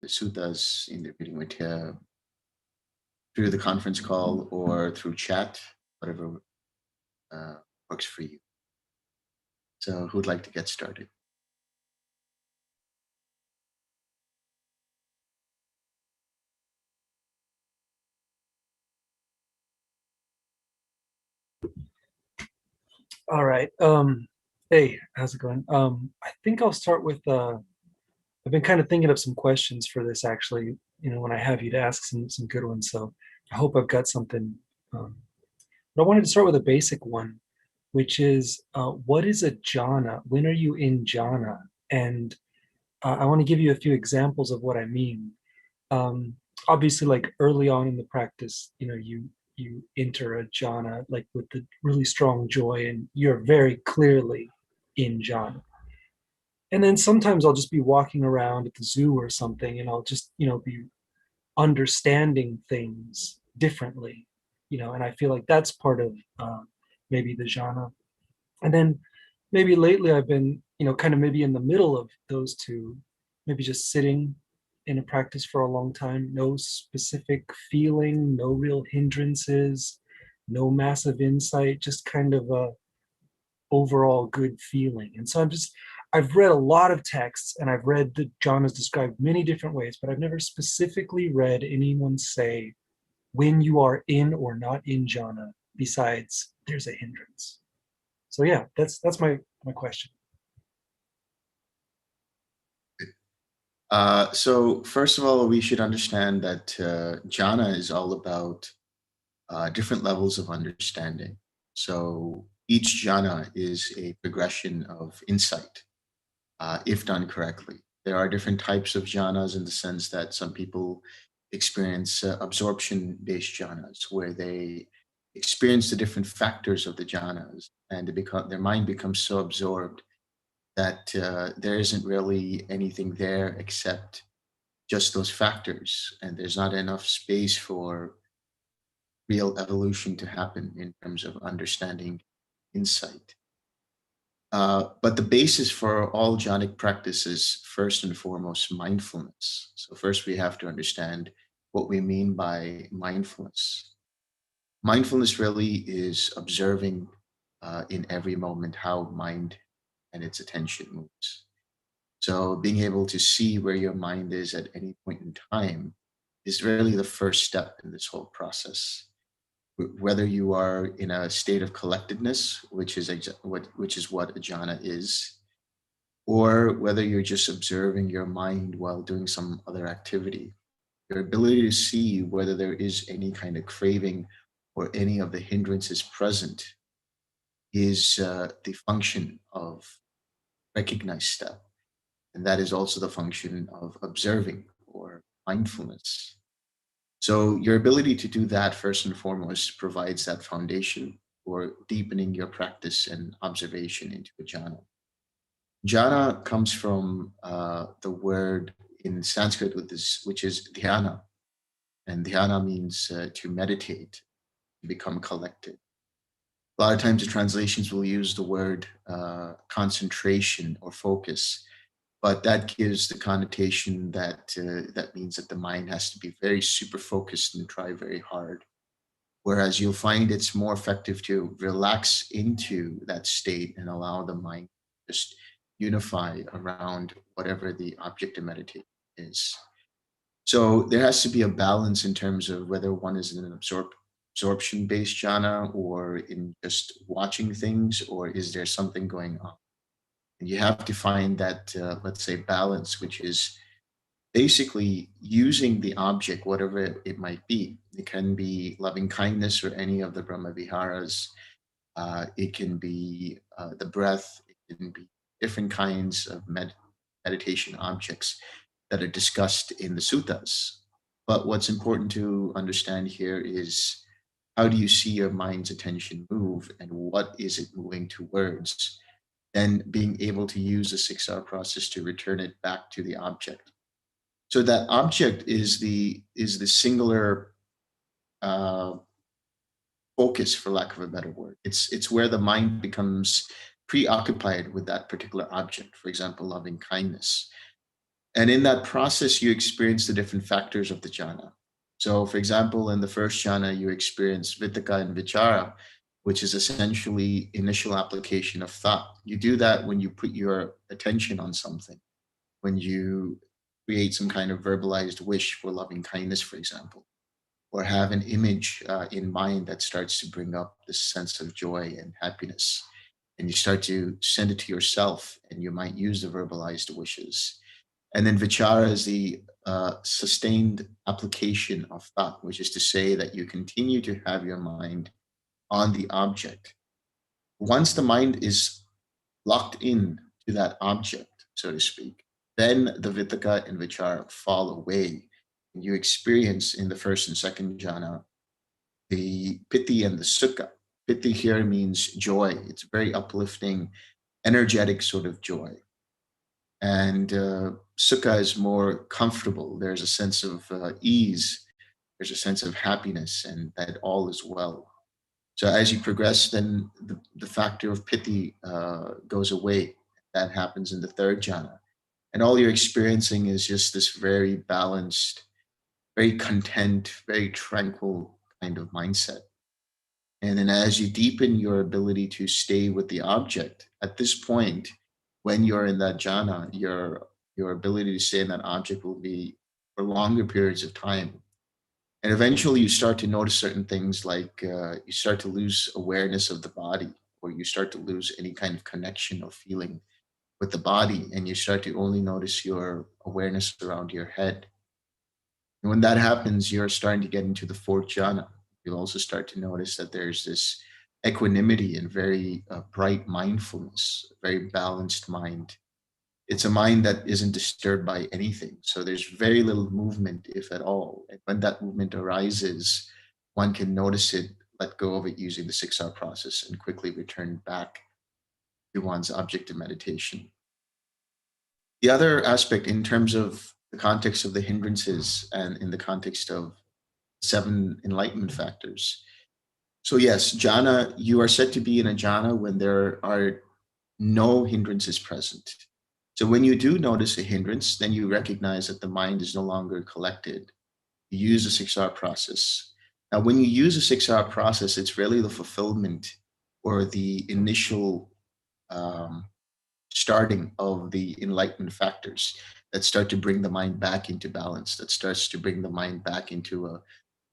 the suttas in the reading material through the conference call or through chat, whatever uh, works for you. So, who'd like to get started? All right. Hey, how's it going? I think I'll start with I've been kind of thinking of some questions for this actually, when I have you to ask some good ones. So I hope I've got something. Um, but I wanted to start with a basic one, which is what is a jhana? When are you in jhana? And I want to give you a few examples of what I mean. Um, Obviously, like early on in the practice, you enter a jhana like with the really strong joy, and you're very clearly in jhana. And then sometimes I'll just be walking around at the zoo or something, and I'll just be understanding things differently, and I feel like that's part of maybe the jhana. And then maybe lately I've been, kind of maybe in the middle of those two, maybe just sitting in a practice for a long time, no specific feeling, no real hindrances, no massive insight, just kind of a overall good feeling. And so I've read a lot of texts and I've read the jhanas described many different ways, but I've never specifically read anyone say when you are in or not in jhana, besides there's a hindrance. So yeah, that's my question. So, first of all, we should understand that jhana is all about different levels of understanding. So, each jhana is a progression of insight, if done correctly. There are different types of jhanas in the sense that some people experience absorption based jhanas, where they experience the different factors of the jhanas and their mind becomes so absorbed that there isn't really anything there except just those factors, and there's not enough space for real evolution to happen in terms of understanding insight. But the basis for all jhanic practice is first and foremost mindfulness. So, first we have to understand what we mean by mindfulness. Mindfulness really is observing in every moment how mind and its attention moves. So, being able to see where your mind is at any point in time is really the first step in this whole process. Whether you are in a state of collectedness, which is what a jhana is, or whether you're just observing your mind while doing some other activity, your ability to see whether there is any kind of craving or any of the hindrances present is the function of recognized step. And that is also the function of observing or mindfulness. So, your ability to do that first and foremost provides that foundation for deepening your practice and observation into a jhana. Jhana comes from the word in Sanskrit, which is dhyana. And dhyana means to meditate, to become collected. A lot of times the translations will use the word concentration or focus, but that gives the connotation that that means that the mind has to be very super focused and try very hard. Whereas you'll find it's more effective to relax into that state and allow the mind to just unify around whatever the object of meditation is. So there has to be a balance in terms of whether one is in an absorption based jhana or in just watching things, or is there something going on? And you have to find that, let's say, balance, which is basically using the object, whatever it might be. It can be loving kindness or any of the Brahma Viharas. It can be the breath. It can be different kinds of meditation objects that are discussed in the suttas. But what's important to understand here is how do you see your mind's attention move and what is it moving towards? Then being able to use the 6R process to return it back to the object. So that object is the singular uh, focus, for lack of a better word. It's where the mind becomes preoccupied with that particular object. For example, loving kindness. And in that process, you experience the different factors of the jhana. So, for example, in the first jhana, you experience vitakka and vichara, which is essentially initial application of thought. You do that when you put your attention on something, when you create some kind of verbalized wish for loving kindness, for example, or have an image in mind that starts to bring up this sense of joy and happiness. And you start to send it to yourself, and you might use the verbalized wishes. And then vichara is the sustained application of thought, which is to say that you continue to have your mind on the object. Once the mind is locked in to that object, so to speak, then the vitakka and vichara fall away. And you experience in the first and second jhana the piti and the sukha. Piti here means joy. It's very uplifting, energetic sort of joy. And sukha is more comfortable. There's a sense of ease. There's a sense of happiness, and that all is well. So as you progress, then the factor of piti goes away. That happens in the third jhana. And all you're experiencing is just this very balanced, very content, very tranquil kind of mindset. And then as you deepen your ability to stay with the object, at this point, when you're in that jhana, your ability to stay in that object will be for longer periods of time. And eventually you start to notice certain things like you start to lose awareness of the body, or you start to lose any kind of connection or feeling with the body, and you start to only notice your awareness around your head. And when that happens, you're starting to get into the fourth jhana. You'll also start to notice that there's this equanimity and very bright mindfulness, a very balanced mind. It's a mind that isn't disturbed by anything. So there's very little movement, if at all. And when that movement arises, one can notice it, let go of it using the 6R process, and quickly return back to one's object of meditation. The other aspect, in terms of the context of the hindrances and in the context of 7 enlightenment factors. So, yes, jhana, you are said to be in a jhana when there are no hindrances present. So, when you do notice a hindrance, then you recognize that the mind is no longer collected. You use the 6R process. Now, when you use the 6R process, it's really the fulfillment or the initial um, starting of the enlightenment factors that start to bring the mind back into balance, that starts to bring the mind back into a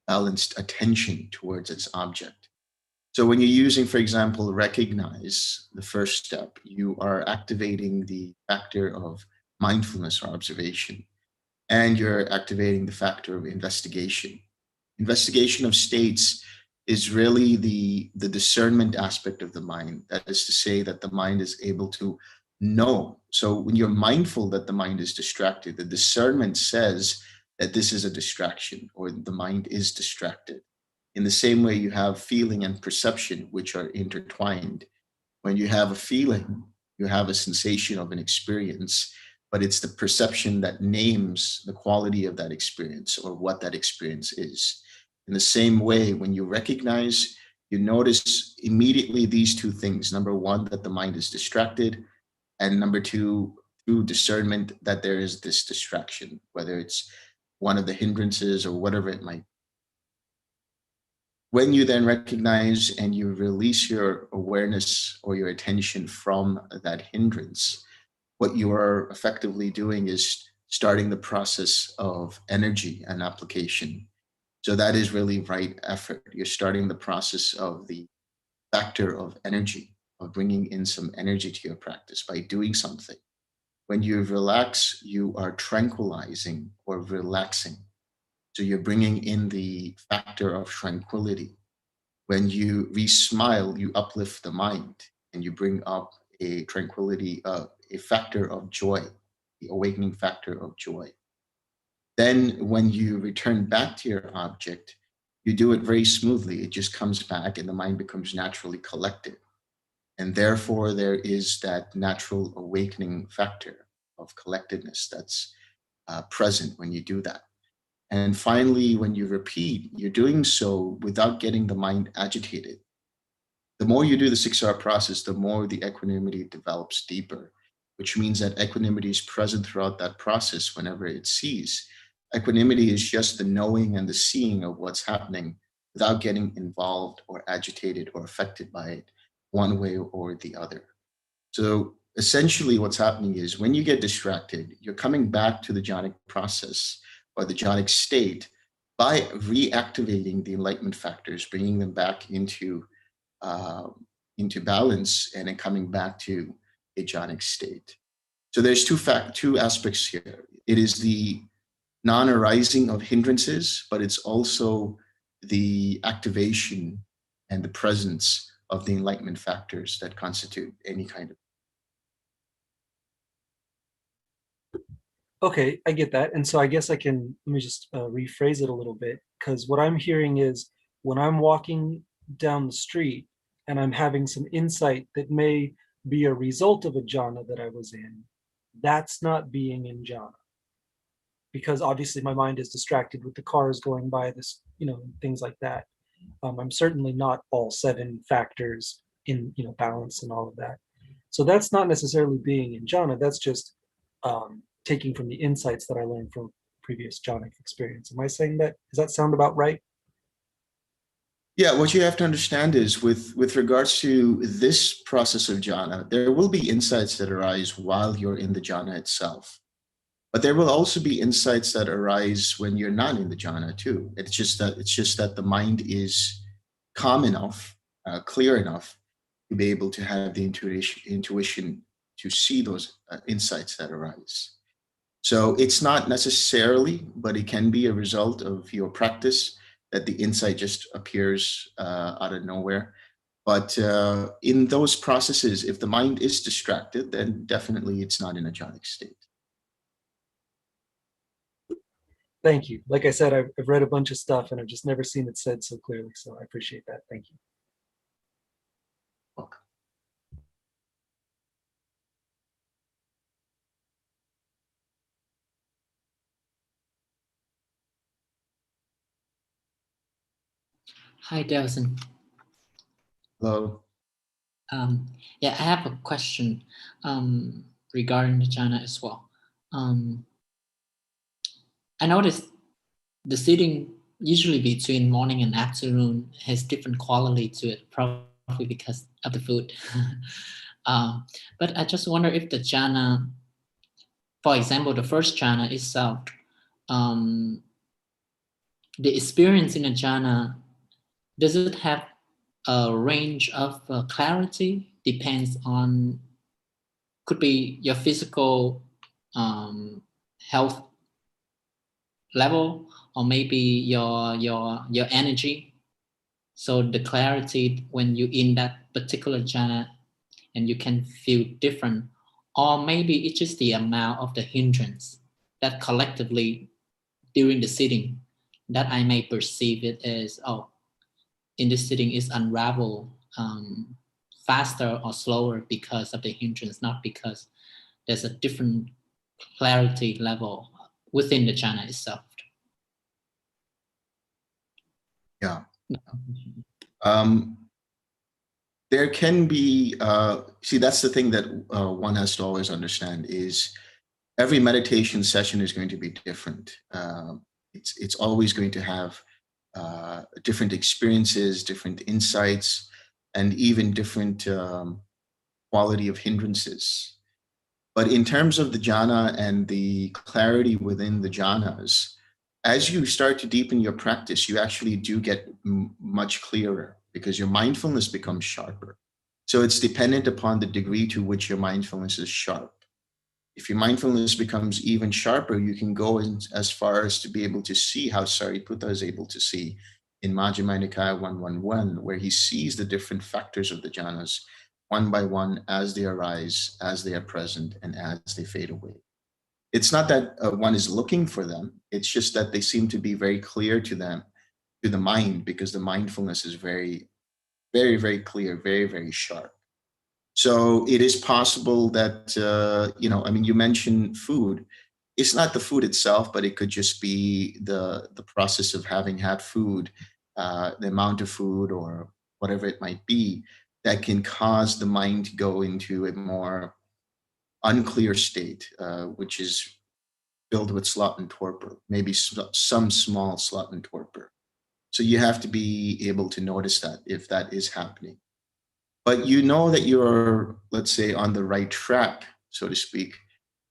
balanced attention towards its object. So when you're using, for example, recognize, the first step, you are activating the factor of mindfulness or observation, and you're activating the factor of investigation. Investigation of states is really the discernment aspect of the mind. That is to say that the mind is able to know. So when you're mindful that the mind is distracted, the discernment says that this is a distraction, or the mind is distracted. In the same way, you have feeling and perception, which are intertwined. When you have a feeling, you have a sensation of an experience, but it's the perception that names the quality of that experience or what that experience is. In the same way, when you recognize, you notice immediately these two things. Number one, that the mind is distracted. And number two, through discernment, that there is this distraction, whether it's one of the hindrances or whatever it might be. When you then recognize and you release your awareness or your attention from that hindrance, what you are effectively doing is starting the process of energy and application. So that is really right effort. You're starting the process of the factor of energy, of bringing in some energy to your practice by doing something. When you relax, you are tranquilizing or relaxing. So you're bringing in the factor of tranquility. When you re-smile, you uplift the mind and you bring up a tranquility, a factor of joy, the awakening factor of joy. Then when you return back to your object, you do it very smoothly. It just comes back and the mind becomes naturally collected. And therefore, there is that natural awakening factor of collectedness that's present when you do that. And finally, when you repeat, you're doing so without getting the mind agitated. The more you do the 6R process, the more the equanimity develops deeper. which means that equanimity is present throughout that process whenever it sees. Equanimity is just the knowing and the seeing of what's happening without getting involved or agitated or affected by it one way or the other. So essentially what's happening is when you get distracted, you're coming back to the jhanic process or the jhanic state by reactivating the enlightenment factors, bringing them back uh, into balance and then coming back to a jhanic state. So there's two aspects here. It is the non-arising of hindrances, but it's also the activation and the presence of the enlightenment factors that constitute any kind of. Okay, I get that. And so I guess I can, let me just rephrase it a little bit, because what I'm hearing is when I'm walking down the street and I'm having some insight that may be a result of a jhana that I was in, that's not being in jhana. Because obviously my mind is distracted with the cars going by, this, things like that. I'm certainly not all 7 factors in, balance and all of that. So that's not necessarily being in jhana. That's just taking from the insights that I learned from previous jhanic experience. Am I saying that? Does that sound about right? Yeah, what you have to understand is with regards to this process of jhana, there will be insights that arise while you're in the jhana itself. But there will also be insights that arise when you're not in the jhana too. It's just that the mind is calm enough, clear enough to be able to have the intuition to see those insights that arise. So it's not necessarily, but it can be a result of your practice that the insight just appears out of nowhere. But in those processes, if the mind is distracted, then definitely it's not in a jhanic state. Thank you. Like I said, I've read a bunch of stuff and I've just never seen it said so clearly. So I appreciate that. Thank you. Welcome. Hi, Delson. Hello. Yeah, I have a question regarding the jhana as well. I noticed the sitting usually between morning and afternoon has different quality to it, probably because of the food. But I just wonder if the jhana, for example, the first jhana itself, um, the experience in a jhana, does it have a range of clarity? Depends on, could be your physical health level, or maybe your energy. So the clarity when you in that particular jhana, and you can feel different, or maybe it's just the amount of the hindrance that collectively during the sitting that I may perceive it as, oh, in this sitting is unravel faster or slower because of the hindrance, not because there's a different clarity level within the jhana itself. Yeah. There can be, see, that's the thing that one has to always understand is every meditation session is going to be different. It's always going to have different experiences, different insights, and even different quality of hindrances. But in terms of the jhana and the clarity within the jhanas, as you start to deepen your practice, you actually do get much clearer because your mindfulness becomes sharper. So it's dependent upon the degree to which your mindfulness is sharp. If your mindfulness becomes even sharper, you can go in as far as to be able to see how Sariputta is able to see in Majjhima Nikaya 111, where he sees the different factors of the jhanas one by one as they arise, as they are present, and as they fade away. It's not that one is looking for them. It's just that they seem to be very clear to them, to the mind, because the mindfulness is very, very, very clear, very, very sharp. So it is possible that, you mentioned food. It's not the food itself, but it could just be the process of having had food, the amount of food or whatever it might be, that can cause the mind to go into a more unclear state, which is filled with sloth and torpor, maybe some small sloth and torpor. So you have to be able to notice that if that is happening. But you know that you're, let's say, on the right track, so to speak,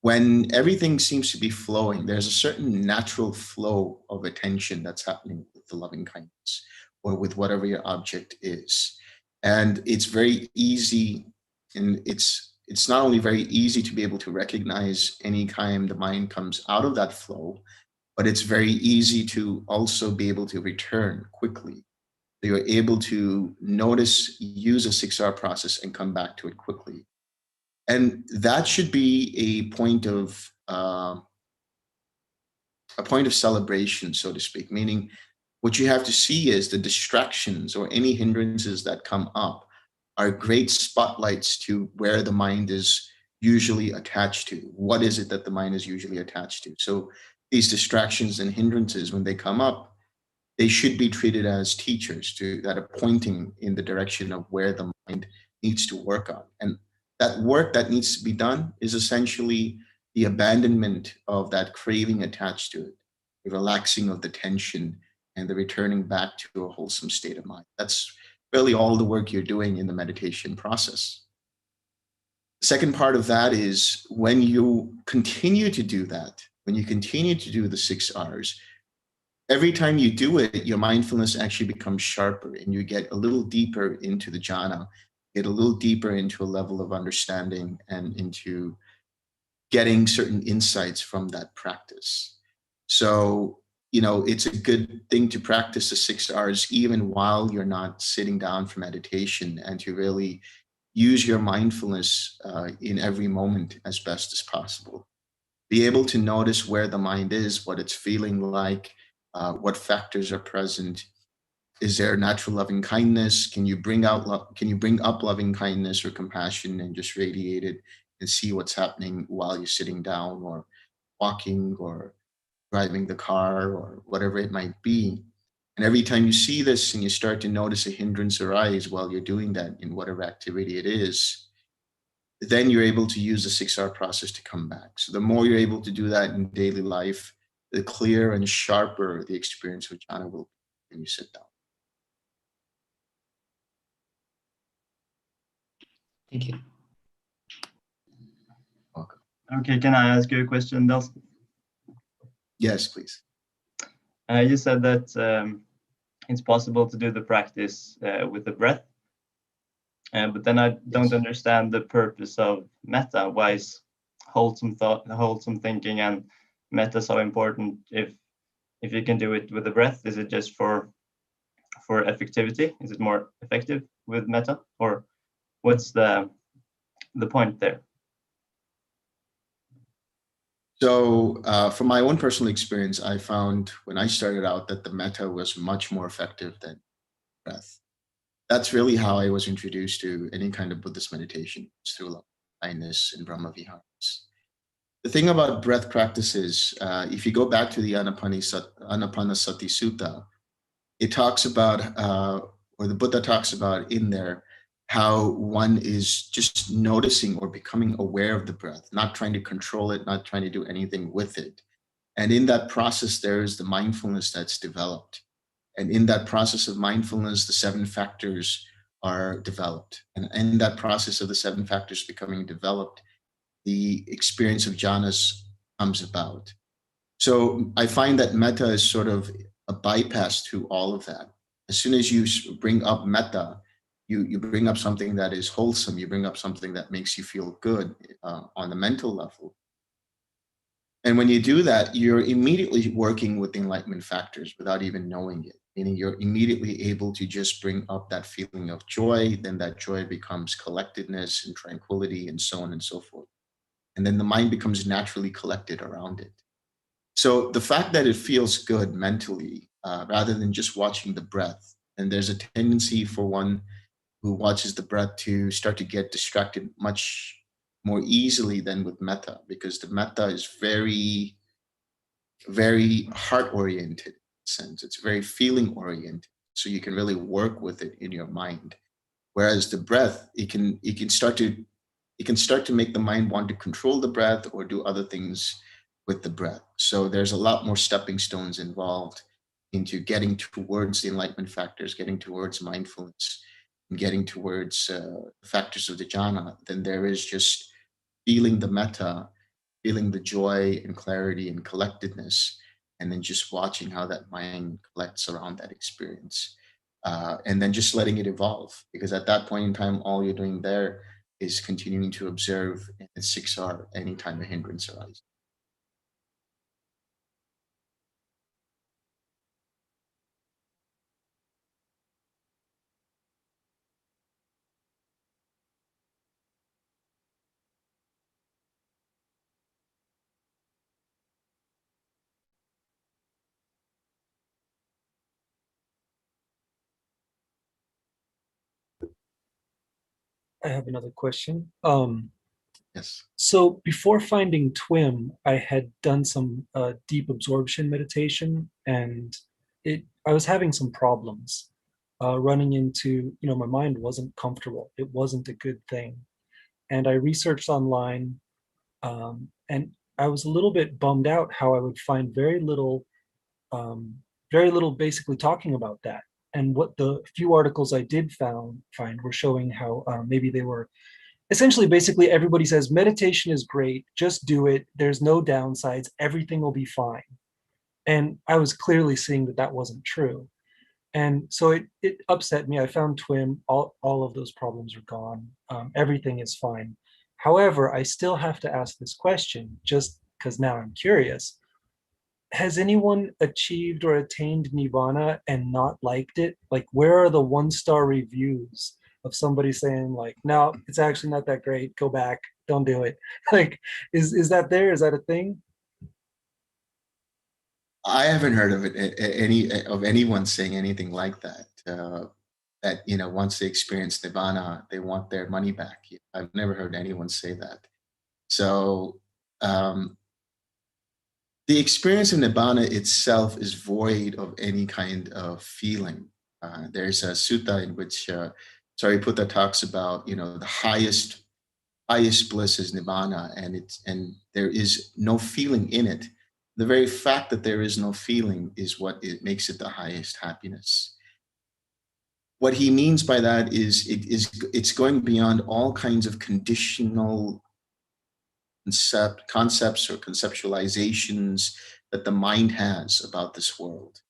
when everything seems to be flowing. There's a certain natural flow of attention that's happening with the loving kindness or with whatever your object is. And it's very easy, and it's not only very easy to be able to recognize any time the mind comes out of that flow, but it's very easy to also be able to return quickly. You're able to notice, use a 6R process and come back to it quickly. And that should be a point of celebration, so to speak, meaning what you have to see is the distractions or any hindrances that come up are great spotlights to where the mind is usually attached to. What is it that the mind is usually attached to? So these distractions and hindrances, when they come up, they should be treated as teachers that are pointing in the direction of where the mind needs to work on. And that work that needs to be done is essentially the abandonment of that craving attached to it, the relaxing of the tension, and the returning back to a wholesome state of mind. That's really all the work you're doing in the meditation process. The second part of that is when you continue to do that, when you continue to do the 6 R's, every time you do it, your mindfulness actually becomes sharper and you get a little deeper into the jhana, get a little deeper into a level of understanding and into getting certain insights from that practice. So, it's a good thing to practice the 6 R's even while you're not sitting down for meditation, and to really use your mindfulness in every moment as best as possible. Be able to notice where the mind is, what it's feeling like, what factors are present. Is there natural loving kindness? Can you bring up loving kindness or compassion and just radiate it and see what's happening while you're sitting down or walking or driving the car or whatever it might be? And every time you see this and you start to notice a hindrance arise while you're doing that in whatever activity it is, then you're able to use the 6R process to come back. So the more you're able to do that in daily life, the clearer and sharper the experience of jhana will be when you sit down. Thank you. Welcome. Okay, can I ask you a question, Delson? Yes, please. You said that it's possible to do the practice with the breath, but then I don't understand the purpose of metta. Why is wholesome thought, wholesome thinking, and metta so important? If you can do it with the breath, is it just for effectivity? Is it more effective with metta, or what's the point there? So from my own personal experience, I found when I started out that the metta was much more effective than breath. That's really how I was introduced to any kind of Buddhist meditation, through love, kindness, and Brahma Viharas. The thing about breath practices, if you go back to the Anapanasati Sutta, it talks about, or the Buddha talks about in there, how one is just noticing or becoming aware of the breath, not trying to control it, not trying to do anything with it. And in that process, there is the mindfulness that's developed. And in that process of mindfulness, the 7 factors are developed. And in that process of the 7 factors becoming developed, the experience of jhanas comes about. So I find that metta is sort of a bypass to all of that. As soon as you bring up metta, you bring up something that is wholesome, you bring up something that makes you feel good on the mental level. And when you do that, you're immediately working with the enlightenment factors without even knowing it, meaning you're immediately able to just bring up that feeling of joy. Then that joy becomes collectedness and tranquility and so on and so forth. And then the mind becomes naturally collected around it. So the fact that it feels good mentally, rather than just watching the breath, and there's a tendency for one who watches the breath to start to get distracted much more easily than with metta, because the metta is very, very heart-oriented sense. It's very feeling-oriented, so you can really work with it in your mind. Whereas the breath, it can start to it can start to make the mind want to control the breath or do other things with the breath. So there's a lot more stepping stones involved into getting towards the enlightenment factors, getting towards mindfulness, and getting towards factors of the jhana than there is just feeling the metta, feeling the joy and clarity and collectedness, and then just watching how that mind collects around that experience. And then just letting it evolve, because at that point in time, all you're doing there is continuing to observe and siksar anytime a hindrance arises. I have another question. Yes. So before finding TWIM, I had done some deep absorption meditation, and I was having some problems running into, my mind wasn't comfortable. It wasn't a good thing. And I researched online, and I was a little bit bummed out how I would find very little basically talking about that. And what the few articles I did find were showing how maybe they were essentially basically everybody says meditation is great, just do it, there's no downsides, everything will be fine. And I was clearly seeing that that wasn't true. And so it upset me. I found TWIM, all of those problems are gone. Everything is fine. However, I still have to ask this question just because now I'm curious. Has anyone achieved or attained Nibbana and not liked it? Like, where are the 1-star reviews of somebody saying like, no, it's actually not that great, go back, don't do it? Like, is that there? Is that a thing? I haven't heard of it, of anyone saying anything like that. That once they experience Nibbana, they want their money back. I've never heard anyone say that. So the experience of Nibbana itself is void of any kind of feeling. There's a sutta in which Sariputta talks about, the highest bliss is Nibbana, and there is no feeling in it. The very fact that there is no feeling is what makes it the highest happiness. What he means by that is it's going beyond all kinds of conditional concepts or conceptualizations that the mind has about this world.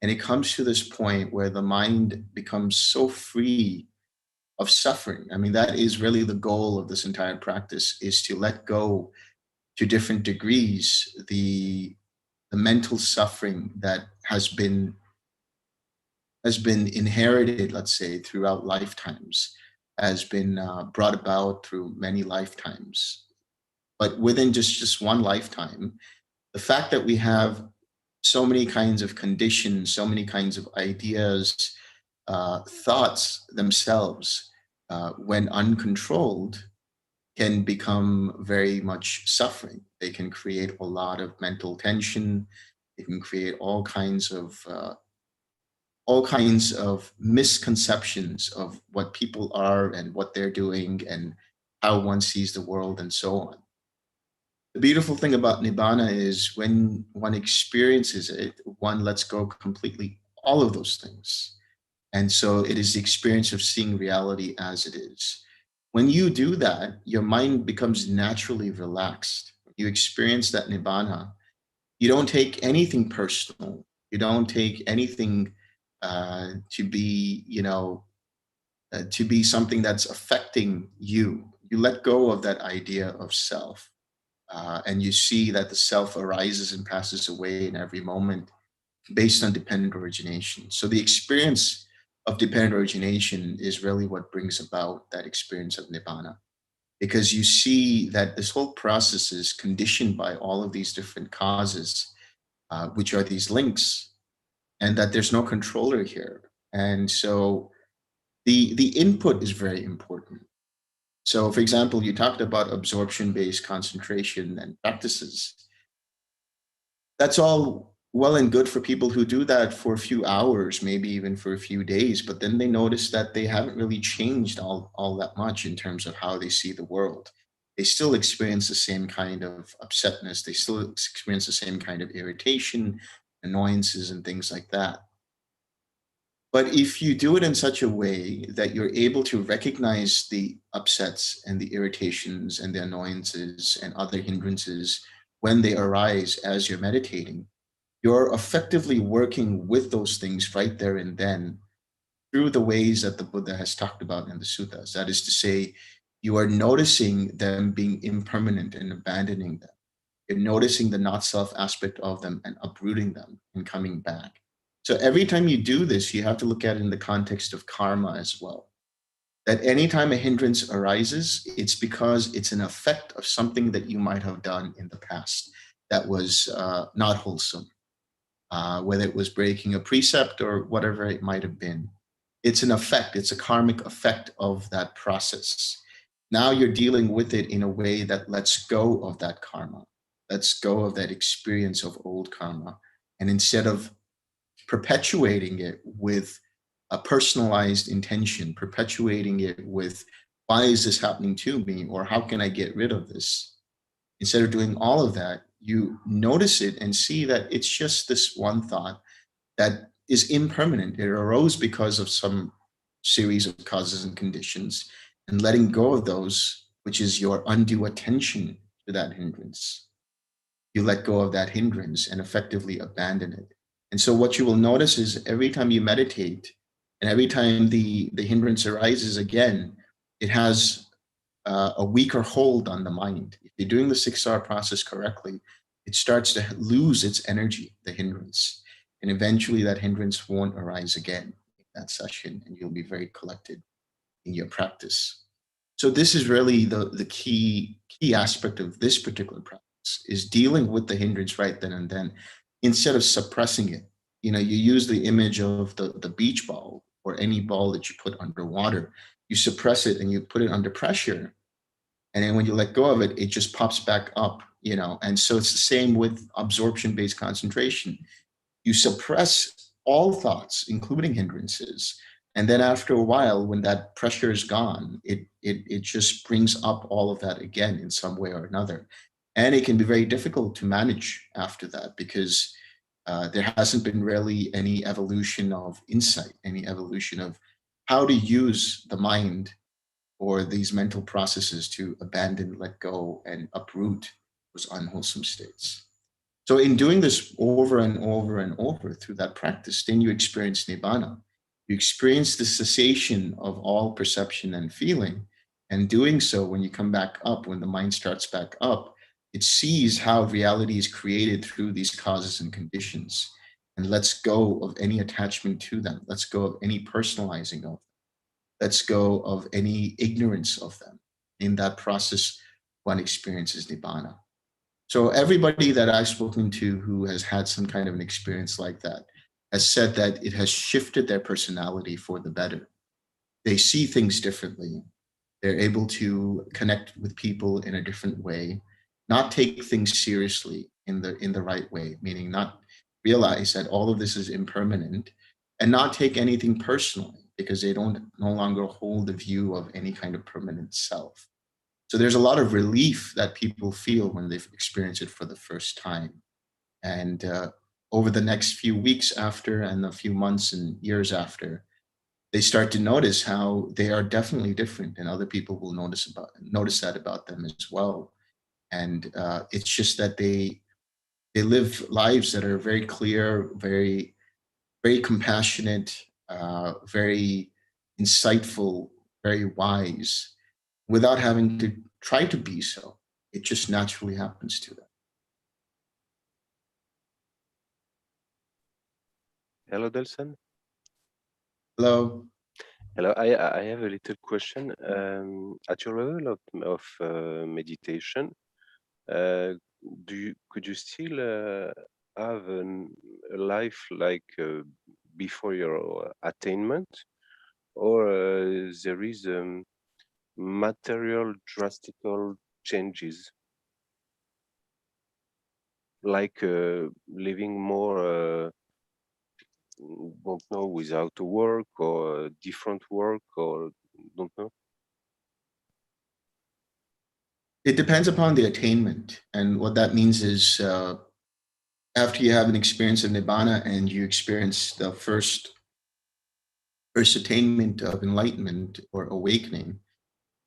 And it comes to this point where the mind becomes so free of suffering. I mean, that is really the goal of this entire practice, is to let go to different degrees the mental suffering that has been inherited, let's say, throughout lifetimes, has been brought about through many lifetimes. But within just one lifetime, the fact that we have so many kinds of conditions, so many kinds of ideas, thoughts themselves, when uncontrolled, can become very much suffering. They can create a lot of mental tension. They can create all kinds of misconceptions of what people are and what they're doing and how one sees the world and so on. The beautiful thing about Nibbana is when one experiences it, one lets go completely all of those things. And so it is the experience of seeing reality as it is. When you do that, your mind becomes naturally relaxed. You experience that Nibbana. You don't take anything personal. You don't take anything to be, to be something that's affecting you. You let go of that idea of self. And you see that the self arises and passes away in every moment based on dependent origination. So the experience of dependent origination is really what brings about that experience of Nibbana, because you see that this whole process is conditioned by all of these different causes, which are these links, and that there's no controller here. And so the input is very important. So, for example, you talked about absorption-based concentration and practices. That's all well and good for people who do that for a few hours, maybe even for a few days, but then they notice that they haven't really changed all that much in terms of how they see the world. They still experience the same kind of upsetness. They still experience the same kind of irritation, annoyances, and things like that. But if you do it in such a way that you're able to recognize the upsets and the irritations and the annoyances and other hindrances when they arise as you're meditating, you're effectively working with those things right there and then through the ways that the Buddha has talked about in the suttas. That is to say, you are noticing them being impermanent and abandoning them. You're noticing the not self aspect of them and uprooting them and coming back. So every time you do this, you have to look at it in the context of karma as well. That anytime a hindrance arises, it's because it's an effect of something that you might have done in the past that was not wholesome, whether it was breaking a precept or whatever it might have been. It's an effect, it's a karmic effect of that process. Now you're dealing with it in a way that lets go of that karma, lets go of that experience of old karma. And instead of perpetuating it with a personalized intention, perpetuating it with, why is this happening to me? Or how can I get rid of this? Instead of doing all of that, you notice it and see that it's just this one thought that is impermanent. It arose because of some series of causes and conditions, and letting go of those, which is your undue attention to that hindrance. You let go of that hindrance and effectively abandon it. And so what you will notice is every time you meditate and every time the hindrance arises again, it has a weaker hold on the mind. If you're doing the 6R process correctly, it starts to lose its energy, the hindrance. And eventually that hindrance won't arise again in that session, and you'll be very collected in your practice. So this is really the key aspect of this particular practice, is dealing with the hindrance right then and then, instead of suppressing it. You know, you use the image of the beach ball or any ball that you put underwater. You suppress it and you put it under pressure. And then when you let go of it, it just pops back up, you know. And so it's the same with absorption-based concentration. You suppress all thoughts, including hindrances. And then after a while, when that pressure is gone, it just brings up all of that again in some way or another. And it can be very difficult to manage after that, because there hasn't been really any evolution of insight, any evolution of how to use the mind or these mental processes to abandon, let go, and uproot those unwholesome states. So in doing this over and over and over through that practice, then you experience Nibbana. You experience the cessation of all perception and feeling. And doing so, when you come back up, when the mind starts back up, it sees how reality is created through these causes and conditions, and lets go of any attachment to them, lets go of any personalizing of them, lets go of any ignorance of them. In that process, one experiences Nibbana. So everybody that I've spoken to who has had some kind of an experience like that has said that it has shifted their personality for the better. They see things differently. They're able to connect with people in a different way, not take things seriously in the right way, meaning not realize that all of this is impermanent, and not take anything personally, because they don't no longer hold the view of any kind of permanent self. So there's a lot of relief that people feel when they've experienced it for the first time. And over the next few weeks after, and a few months and years after, they start to notice how they are definitely different, and other people will notice that about them as well. And it's just that they live lives that are very clear, very, very compassionate, very insightful, very wise, without having to try to be so. It just naturally happens to them. Hello, Delson. Hello. Hello. I have a little question. At your level of meditation, could you still have a life like before your attainment, or there is material drastical changes? like living more, don't know, without a work or different work, or don't know. It depends upon the attainment. And what that means is after you have an experience of Nibbana and you experience the first attainment of enlightenment or awakening,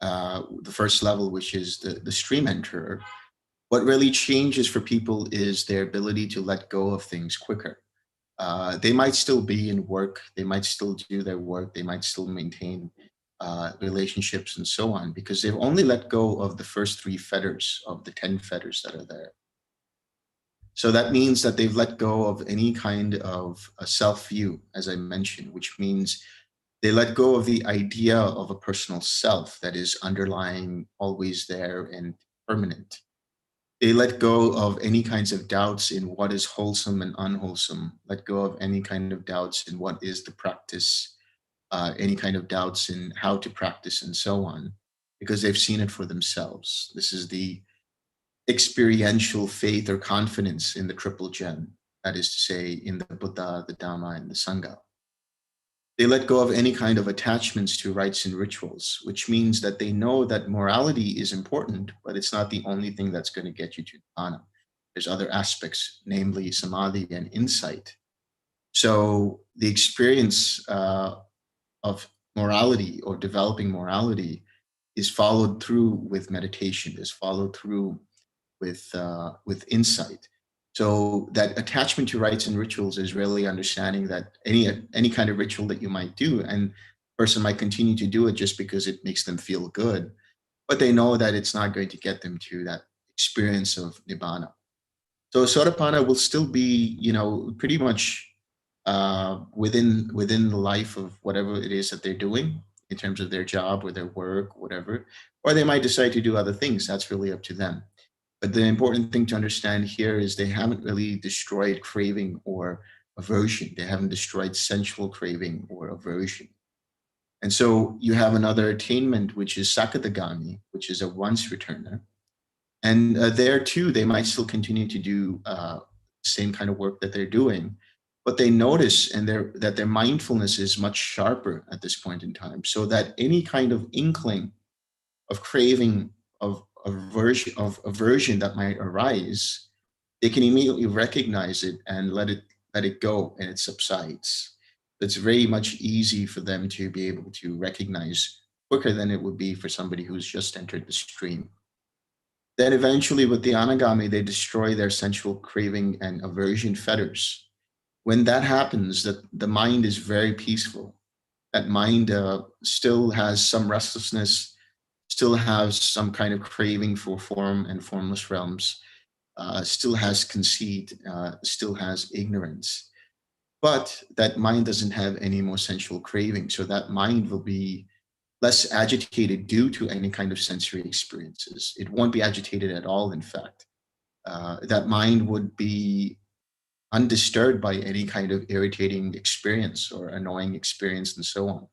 the first level, which is the stream enterer, what really changes for people is their ability to let go of things quicker. They might still be in work, they might still do their work, they might still maintain relationships and so on, because they've only let go of the first 3 fetters of the 10 fetters that are there. So that means that they've let go of any kind of a self-view, as I mentioned, which means they let go of the idea of a personal self that is underlying, always there and permanent. They let go of any kinds of doubts in what is wholesome and unwholesome, let go of any kind of doubts in what is the practice, any kind of doubts in how to practice and so on, because they've seen it for themselves. This is the experiential faith or confidence in the triple gem, that is to say, in the Buddha, the Dhamma, and the Sangha. They let go of any kind of attachments to rites and rituals, which means that they know that morality is important, but it's not the only thing that's going to get you to Nibbana. There's other aspects, namely samadhi and insight. So the experience of morality or developing morality is followed through with meditation, is followed through with insight. So that attachment to rites and rituals is really understanding that any kind of ritual that you might do, and a person might continue to do it just because it makes them feel good, but they know that it's not going to get them to that experience of Nibbana. So Sotapanna will still be, pretty much within the life of whatever it is that they're doing in terms of their job or their work, whatever, or they might decide to do other things. That's really up to them. But the important thing to understand here is they haven't really destroyed craving or aversion. They haven't destroyed sensual craving or aversion. And so you have another attainment, which is Sakadagami, which is a once returner. And there too, they might still continue to do same kind of work that they're doing, but they notice that their mindfulness is much sharper at this point in time, so that any kind of inkling of craving, of aversion that might arise, they can immediately recognize it and let it go, and it subsides. It's very much easy for them to be able to recognize quicker than it would be for somebody who's just entered the stream. Then eventually with the anagami, they destroy their sensual craving and aversion fetters. When that happens, the mind is very peaceful. That mind still has some restlessness, still has some kind of craving for form and formless realms, still has conceit, still has ignorance. But that mind doesn't have any more sensual craving. So that mind will be less agitated due to any kind of sensory experiences. It won't be agitated at all, in fact. That mind would be undisturbed by any kind of irritating experience or annoying experience and so on.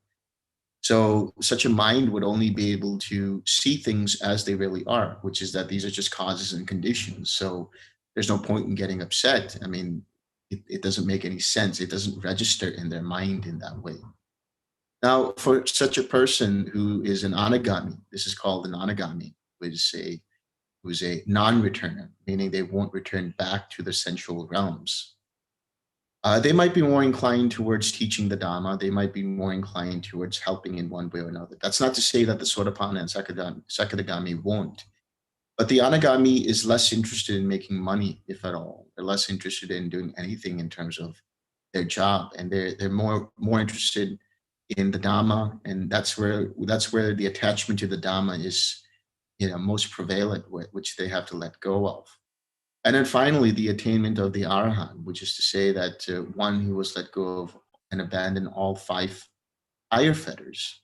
So such a mind would only be able to see things as they really are, which is that these are just causes and conditions. So there's no point in getting upset. I mean, it doesn't make any sense. It doesn't register in their mind in that way. Now, for such a person who is an anagami, this is called an anagami, who's a non-returner, meaning they won't return back to the sensual realms. They might be more inclined towards teaching the Dhamma. They might be more inclined towards helping in one way or another. That's not to say that the Sotapanna and Sakadagami won't. But the Anagami is less interested in making money, if at all. They're less interested in doing anything in terms of their job, and they're more interested in the Dhamma, and that's where the attachment to the Dhamma is, most prevalent, which they have to let go of. And then finally, the attainment of the arahant, which is to say that one who was let go of and abandoned all 5 higher fetters,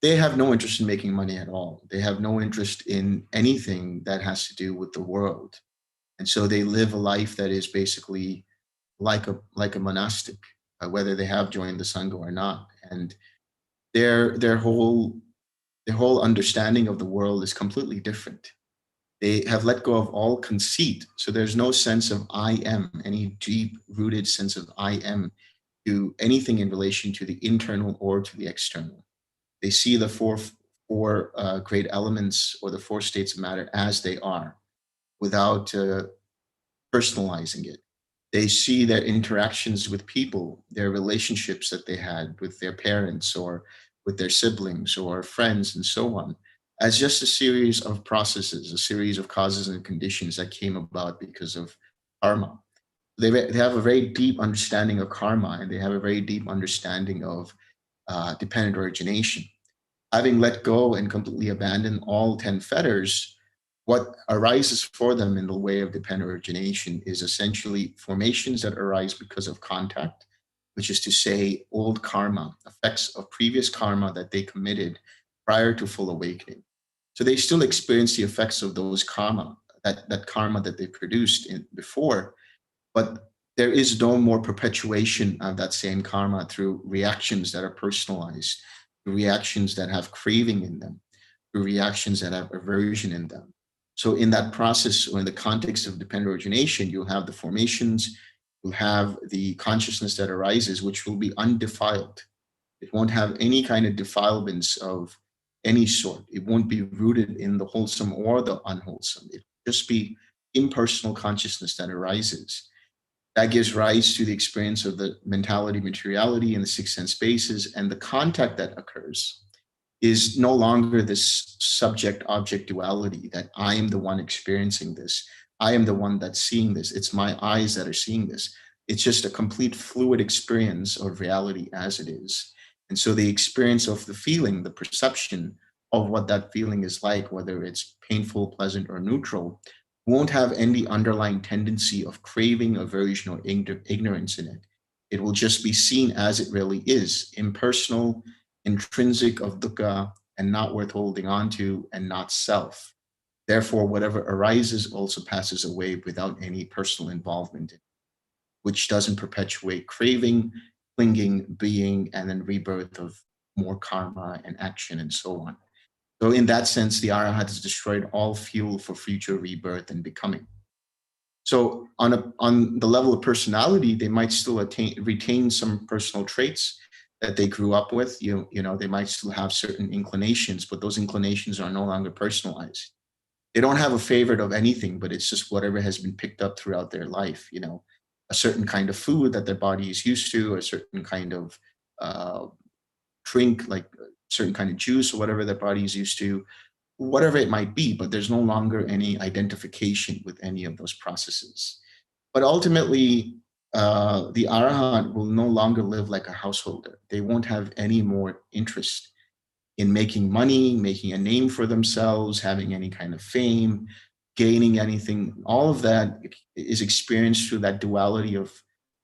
they have no interest in making money at all. They have no interest in anything that has to do with the world. And so they live a life that is basically like a monastic, whether they have joined the Sangha or not. And their whole understanding of the world is completely different. They have let go of all conceit. So there's no sense of I am, any deep-rooted sense of I am to anything in relation to the internal or to the external. They see the four great elements or the four states of matter as they are, without personalizing it. They see their interactions with people, their relationships that they had with their parents or with their siblings or friends and so on, as just a series of processes, a series of causes and conditions that came about because of karma. They have a very deep understanding of karma, and they have a very deep understanding of dependent origination. Having let go and completely abandoned all 10 fetters, what arises for them in the way of dependent origination is essentially formations that arise because of contact, which is to say old karma, effects of previous karma that they committed prior to full awakening. So they still experience the effects of those karma, that karma that they produced before, but there is no more perpetuation of that same karma through reactions that are personalized, reactions that have craving in them, reactions that have aversion in them. So in that process, or in the context of dependent origination, you'll have the formations, you'll have the consciousness that arises, which will be undefiled. It won't have any kind of defilements of any sort. It won't be rooted in the wholesome or the unwholesome. It will just be impersonal consciousness that arises. That gives rise to the experience of the mentality, materiality, and the six sense spaces, and the contact that occurs is no longer this subject-object duality that I am the one experiencing this. I am the one that's seeing this. It's my eyes that are seeing this. It's just a complete fluid experience of reality as it is. And so the experience of the feeling, the perception of what that feeling is like, whether it's painful, pleasant, or neutral, won't have any underlying tendency of craving, aversion, or ignorance in it. It will just be seen as it really is, impersonal, intrinsic of dukkha, and not worth holding on to, and not self. Therefore, whatever arises also passes away without any personal involvement in it, which doesn't perpetuate craving, clinging, being, and then rebirth of more karma and action and so on. So in that sense, the arahant has destroyed all fuel for future rebirth and becoming. So on the level of personality, they might still retain some personal traits that they grew up with. You know, they might still have certain inclinations, but those inclinations are no longer personalized. They don't have a favorite of anything, but it's just whatever has been picked up throughout their life. You know, a certain kind of food that their body is used to, a certain kind of drink, like a certain kind of juice or whatever their body is used to, whatever it might be, but there's no longer any identification with any of those processes. But ultimately, the arahant will no longer live like a householder. They won't have any more interest in making money, making a name for themselves, having any kind of fame, gaining anything. All of that is experienced through that duality of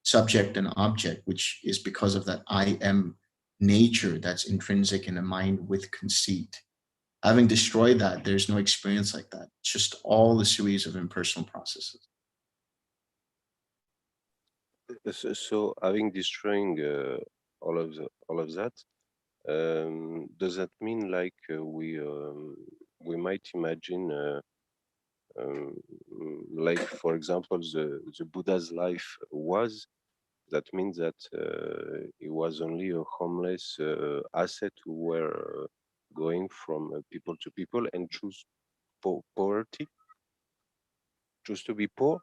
subject and object, which is because of that I am nature that's intrinsic in the mind with conceit. Having destroyed that, there's no experience like that. It's just all a series of impersonal processes. So having destroying all of that, does that mean like we might imagine like, for example, the Buddha's life was, that means that he was only a homeless asset who were going from people to people and choose poverty, choose to be poor?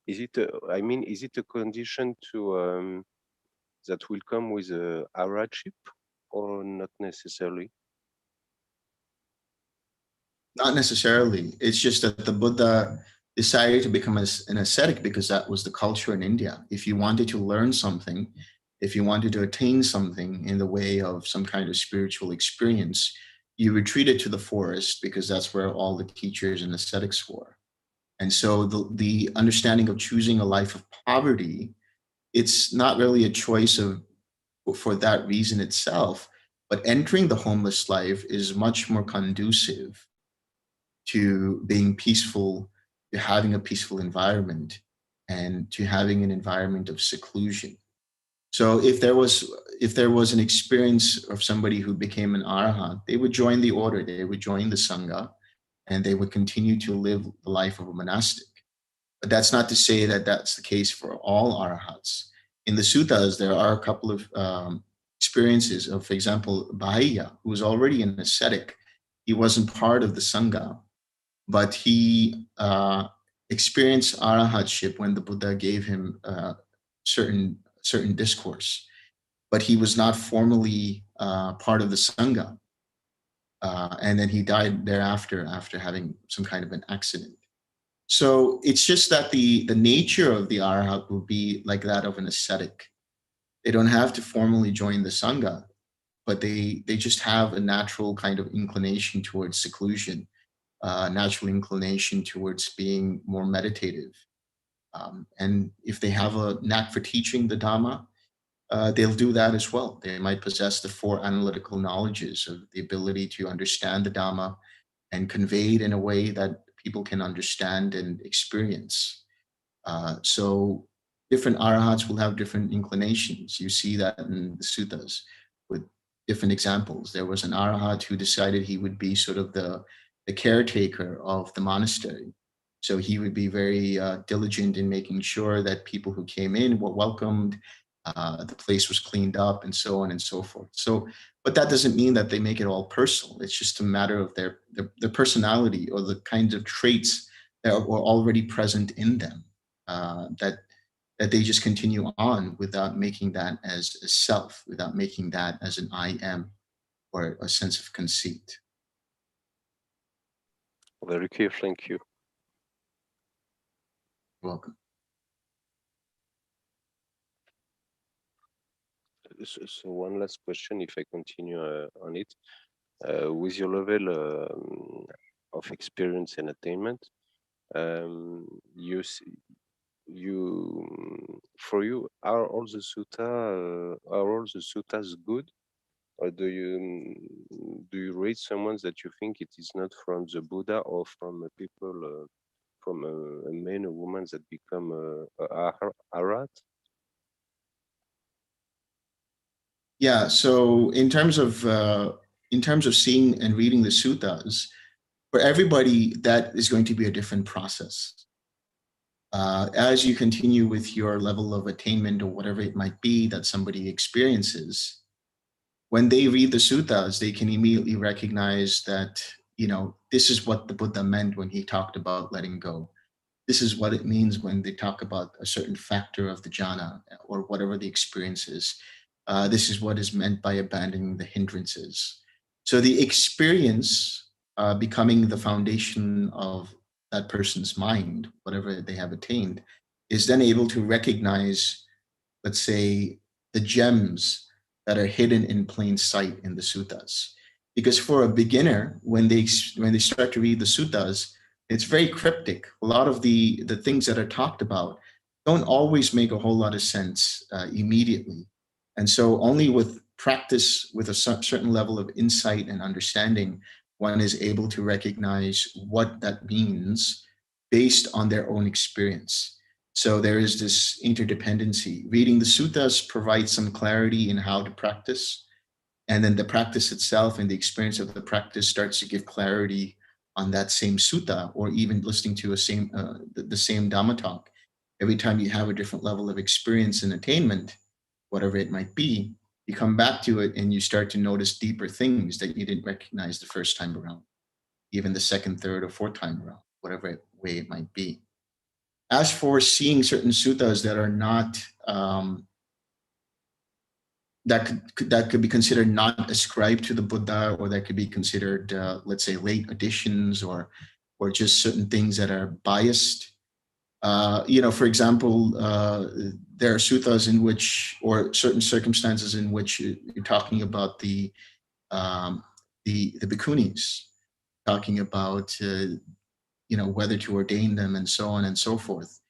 Is it is it a condition to that will come with arahantship, or not necessarily? Not necessarily. It's just that the Buddha decided to become an ascetic because that was the culture in India. If you wanted to learn something, if you wanted to attain something in the way of some kind of spiritual experience, you retreated to the forest because that's where all the teachers and ascetics were. And so the understanding of choosing a life of poverty, it's not really a choice for that reason itself, but entering the homeless life is much more conducive to being peaceful, to having a peaceful environment, and to having an environment of seclusion. So if there was an experience of somebody who became an arahant, they would join the order, they would join the sangha, and they would continue to live the life of a monastic. But that's not to say that that's the case for all arahats. In the suttas, there are a couple of experiences of, for example, Bahaya, who was already an ascetic. He wasn't part of the Sangha, but he experienced arahantship when the Buddha gave him certain discourse. But he was not formally part of the Sangha. And then he died thereafter after having some kind of an accident. So it's just that the nature of the arahat will be like that of an ascetic. They don't have to formally join the Sangha, but they just have a natural kind of inclination towards seclusion, natural inclination towards being more meditative. And if they have a knack for teaching the Dhamma, they'll do that as well. They might possess the 4 analytical knowledges of the ability to understand the Dhamma and convey it in a way that people can understand and experience. So different arahats will have different inclinations. You see that in the suttas with different examples. There was an arahat who decided he would be sort of the caretaker of the monastery. So he would be very diligent in making sure that people who came in were welcomed, the place was cleaned up, and so on and so forth. So, but that doesn't mean that they make it all personal. It's just a matter of their personality or the kinds of traits that were already present in them, that they just continue on without making that as a self, without making that as an I am or a sense of conceit. Very clear, thank you. You're welcome. So one last question, if I continue on it. With your level of experience and attainment, for you, are all the suttas good, or do you rate someone that you think it is not from the Buddha or from people, from a man or woman that become arahat? Yeah. So in terms of seeing and reading the suttas, for everybody, that is going to be a different process. As you continue with your level of attainment or whatever it might be that somebody experiences, when they read the suttas, they can immediately recognize that, this is what the Buddha meant when he talked about letting go. This is what it means when they talk about a certain factor of the jhana or whatever the experience is. This is what is meant by abandoning the hindrances. So the experience becoming the foundation of that person's mind, whatever they have attained, is then able to recognize, let's say, the gems that are hidden in plain sight in the suttas. Because for a beginner, when they start to read the suttas, it's very cryptic. A lot of the things that are talked about don't always make a whole lot of sense immediately. And so only with practice, with a certain level of insight and understanding, one is able to recognize what that means based on their own experience. So there is this interdependency. Reading the suttas provides some clarity in how to practice. And then the practice itself and the experience of the practice starts to give clarity on that same sutta, or even listening to the same Dhamma talk. Every time you have a different level of experience and attainment, whatever it might be, you come back to it and you start to notice deeper things that you didn't recognize the first time around, even the second, third, or fourth time around, whatever way it might be. As for seeing certain suttas that are not, that could be considered not ascribed to the Buddha, or that could be considered, let's say, late additions, or just certain things that are biased. For example, there are suttas in which, or certain circumstances in which you're talking about the bhikkhunis, talking about whether to ordain them and so on and so forth.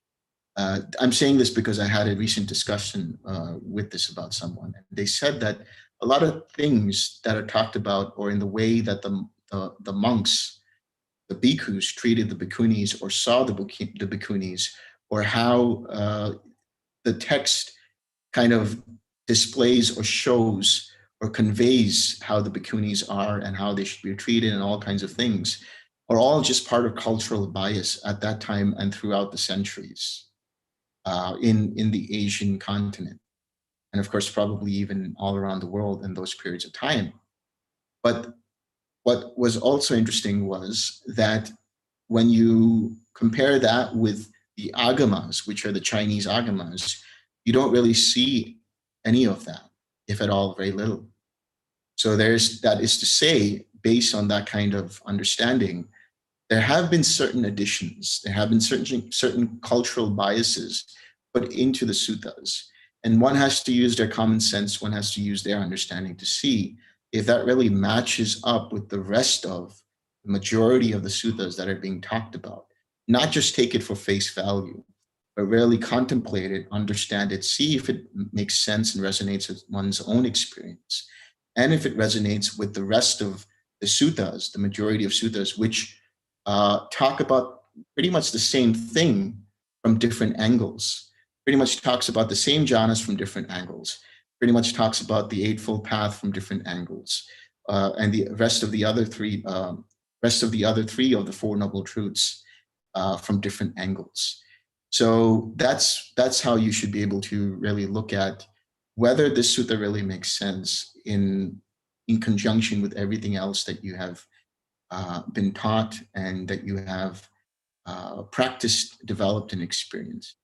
I'm saying this because I had a recent discussion with this about someone. They said that a lot of things that are talked about, or in the way that the monks, the bhikkhus, treated the bhikkhunis or saw the bhikkhunis, or how the text kind of displays or shows or conveys how the bhikkhunis are and how they should be treated and all kinds of things, are all just part of cultural bias at that time and throughout the centuries in the Asian continent. And of course, probably even all around the world in those periods of time. But what was also interesting was that when you compare that with the agamas, which are the Chinese agamas, you don't really see any of that, if at all, very little. So that is to say, based on that kind of understanding, there have been certain additions, there have been certain cultural biases put into the suttas. And one has to use their common sense, one has to use their understanding to see if that really matches up with the rest of the majority of the suttas that are being talked about. Not just take it for face value, but really contemplate it, understand it, see if it makes sense and resonates with one's own experience. And if it resonates with the rest of the suttas, the majority of suttas, which talk about pretty much the same thing from different angles, pretty much talks about the same jhanas from different angles, pretty much talks about the Eightfold Path from different angles, and the rest of the other three of the Four Noble Truths from different angles. So that's how you should be able to really look at whether this sutta really makes sense in conjunction with everything else that you have been taught and that you have practiced, developed, and experienced.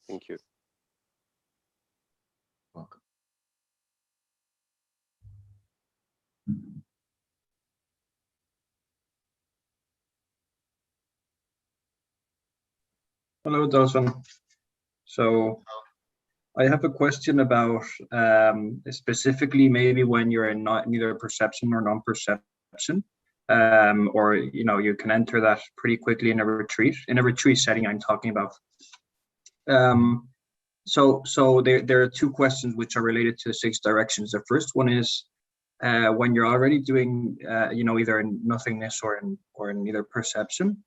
Thank you. Welcome. Hello, Delson. So I have a question about specifically maybe when you're in neither perception or non-perception, or you can enter that pretty quickly in a retreat setting I'm talking about. So there are two questions which are related to the 6 directions. The first one is when you're already doing either in nothingness or in either perception,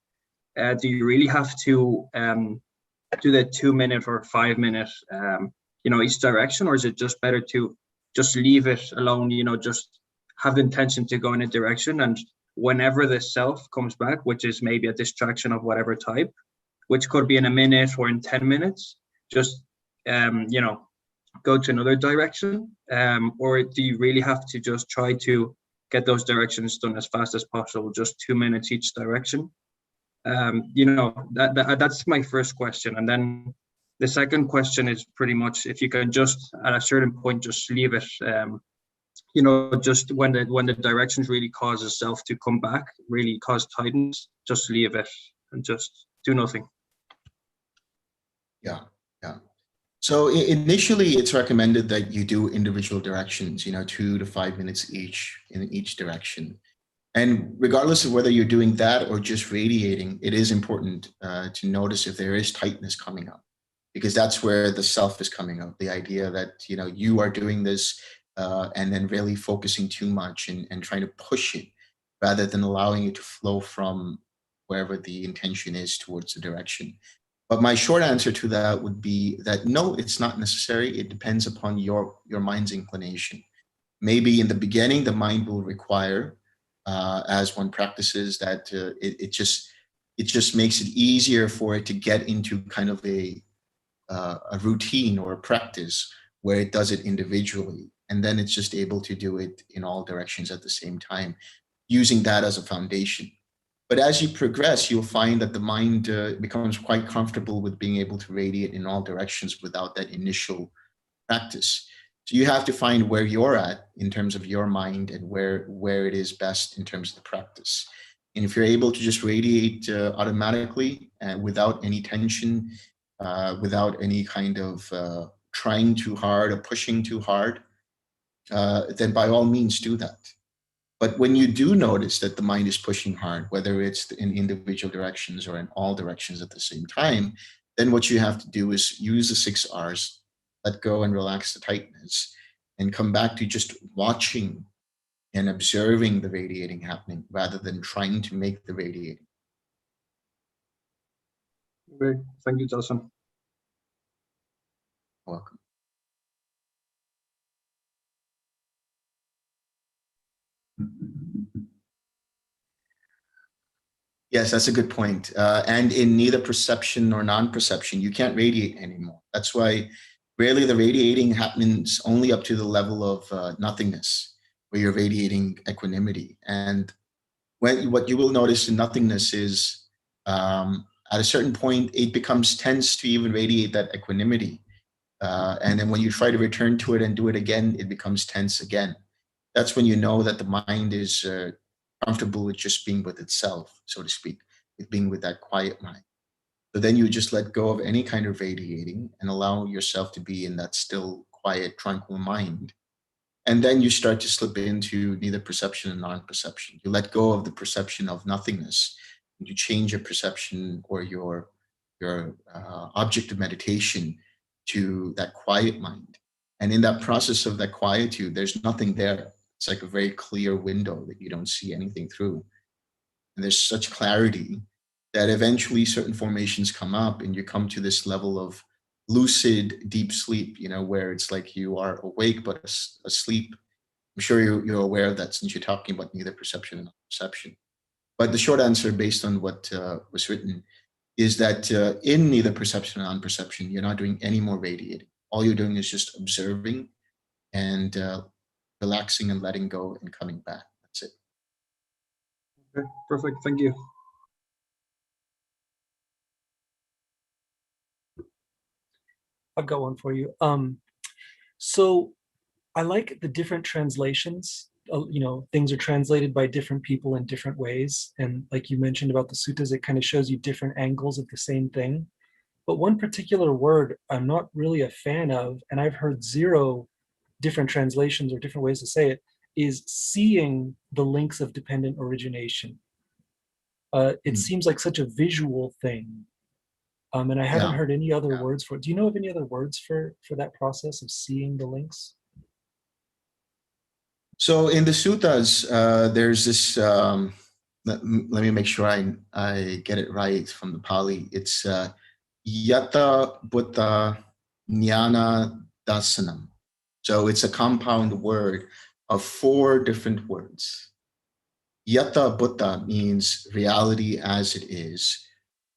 do you really have to do the 2-minute or 5-minute each direction, or is it just better to just leave it alone, just have the intention to go in a direction, and whenever the self comes back, which is maybe a distraction of whatever type, which could be in a minute or in 10 minutes, just go to another direction, or do you really have to just try to get those directions done as fast as possible, just 2 minutes each direction? That's my first question. And then the second question is pretty much if you can just at a certain point just leave it, just when the directions really cause the self to come back, really cause tightness, just leave it and just do nothing. Yeah. So initially, it's recommended that you do individual directions, 2 to 5 minutes each in each direction. And regardless of whether you're doing that or just radiating, it is important to notice if there is tightness coming up, because that's where the self is coming up. The idea that, you are doing this and then really focusing too much and trying to push it rather than allowing it to flow from wherever the intention is towards the direction. But my short answer to that would be that no, it's not necessary. It depends upon your mind's inclination. Maybe in the beginning, the mind will require, as one practices, that it just makes it easier for it to get into kind of a routine or a practice where it does it individually, and then it's just able to do it in all directions at the same time, using that as a foundation. But as you progress, you'll find that the mind becomes quite comfortable with being able to radiate in all directions without that initial practice. So you have to find where you're at in terms of your mind and where it is best in terms of the practice. And if you're able to just radiate automatically and without any tension, without any kind of trying too hard or pushing too hard, then by all means do that. But when you do notice that the mind is pushing hard, whether it's in individual directions or in all directions at the same time, then what you have to do is use the 6 R's, let go and relax the tightness, and come back to just watching and observing the radiating happening rather than trying to make the radiating. Okay, thank you, Delson. Welcome. Yes, that's a good point. And in neither perception nor non-perception, you can't radiate anymore. That's why rarely the radiating happens only up to the level of nothingness, where you're radiating equanimity. And what you will notice in nothingness is at a certain point, it becomes tense to even radiate that equanimity. And then when you try to return to it and do it again, it becomes tense again. That's when you know that the mind is comfortable with just being with itself, so to speak, with being with that quiet mind. So then you just let go of any kind of radiating and allow yourself to be in that still, quiet, tranquil mind. And then you start to slip into neither perception and non-perception. You let go of the perception of nothingness. You change your perception or your object of meditation to that quiet mind. And in that process of that quietude, there's nothing there. It's like a very clear window that you don't see anything through. And there's such clarity that eventually certain formations come up and you come to this level of lucid deep sleep, where it's like you are awake but asleep. I'm sure you're aware of that since you're talking about neither perception and non-perception. But the short answer, based on what was written, is that in neither perception and non-perception, you're not doing any more radiating. All you're doing is just observing and relaxing and letting go and coming back. That's it. Okay, perfect. Thank you. I've got one for you. So I like the different translations. Things are translated by different people in different ways. And like you mentioned about the suttas, it kind of shows you different angles of the same thing. But one particular word I'm not really a fan of, and I've heard 0 different translations or different ways to say it, is seeing the links of dependent origination. It seems like such a visual thing. And I haven't heard any other words for it. Do you know of any other words for that process of seeing the links? So in the suttas, there's this, let me make sure I get it right from the Pali. It's yata buddha jnana dasanam. So it's a compound word of 4 different words. Yata buddha means reality as it is.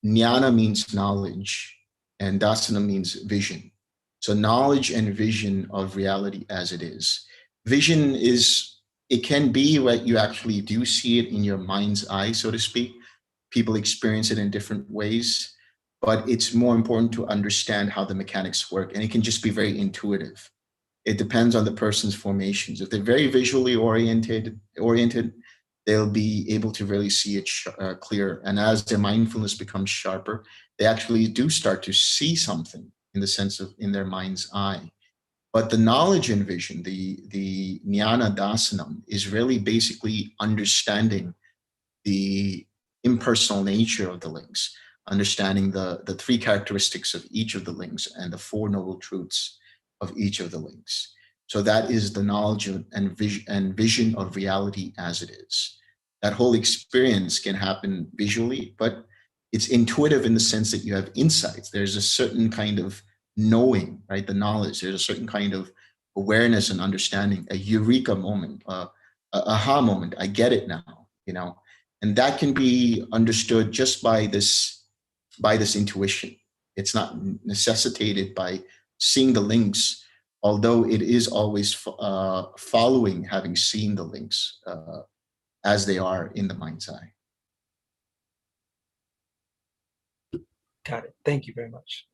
Jnana means knowledge, and dasana means vision. So knowledge and vision of reality as it is. Vision it can be what you actually do see it in your mind's eye, so to speak. People experience it in different ways, but it's more important to understand how the mechanics work, and it can just be very intuitive. It depends on the person's formations. If they're very visually oriented, they'll be able to really see it clear. And as their mindfulness becomes sharper, they actually do start to see something in the sense of in their mind's eye. But the knowledge and vision, the jnana dasanam, is really basically understanding the impersonal nature of the links, understanding the 3 characteristics of each of the links and the 4 noble truths of each of the links. So that is the knowledge and vision of reality as it is. That whole experience can happen visually, but it's intuitive in the sense that you have insights. There's a certain kind of knowing, right? The knowledge. There's a certain kind of awareness and understanding, a eureka moment, a aha moment. I get it now, and that can be understood just by this intuition. It's not necessitated by seeing the links, although it is always following having seen the links as they are in the mind's eye. Got it. Thank you very much.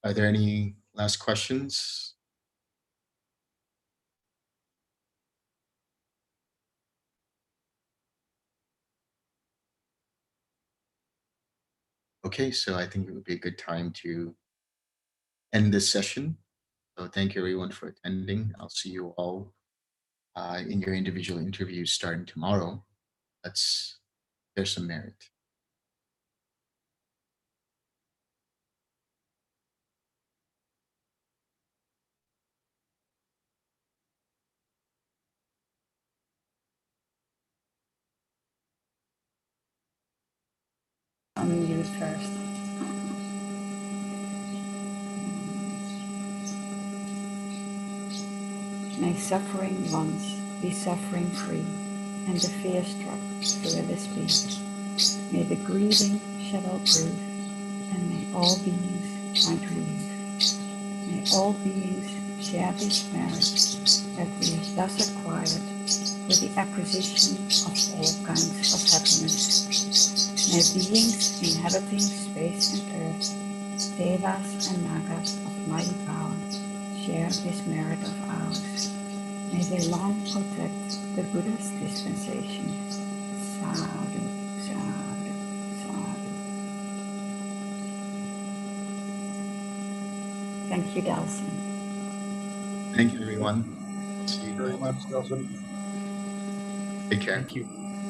Are there any last questions? Okay, so I think it would be a good time to end this session. So thank you everyone for attending. I'll see you all in your individual interviews starting tomorrow. There's some merit. Unmute first. May suffering ones be suffering free, and the fear struck fearless be. May the grieving shadow prove, and may all beings find relief. May all beings share this merit that we have thus acquired with the acquisition of all kinds of happiness. May beings inhabiting space and earth, devas and nagas of mighty power, share this merit of ours. May they long protect the Buddha's dispensation. Sadhu, sadhu, sadhu. Thank you, Delson. Thank you everyone. See you Very all. much, Delson. Take care. Thank you.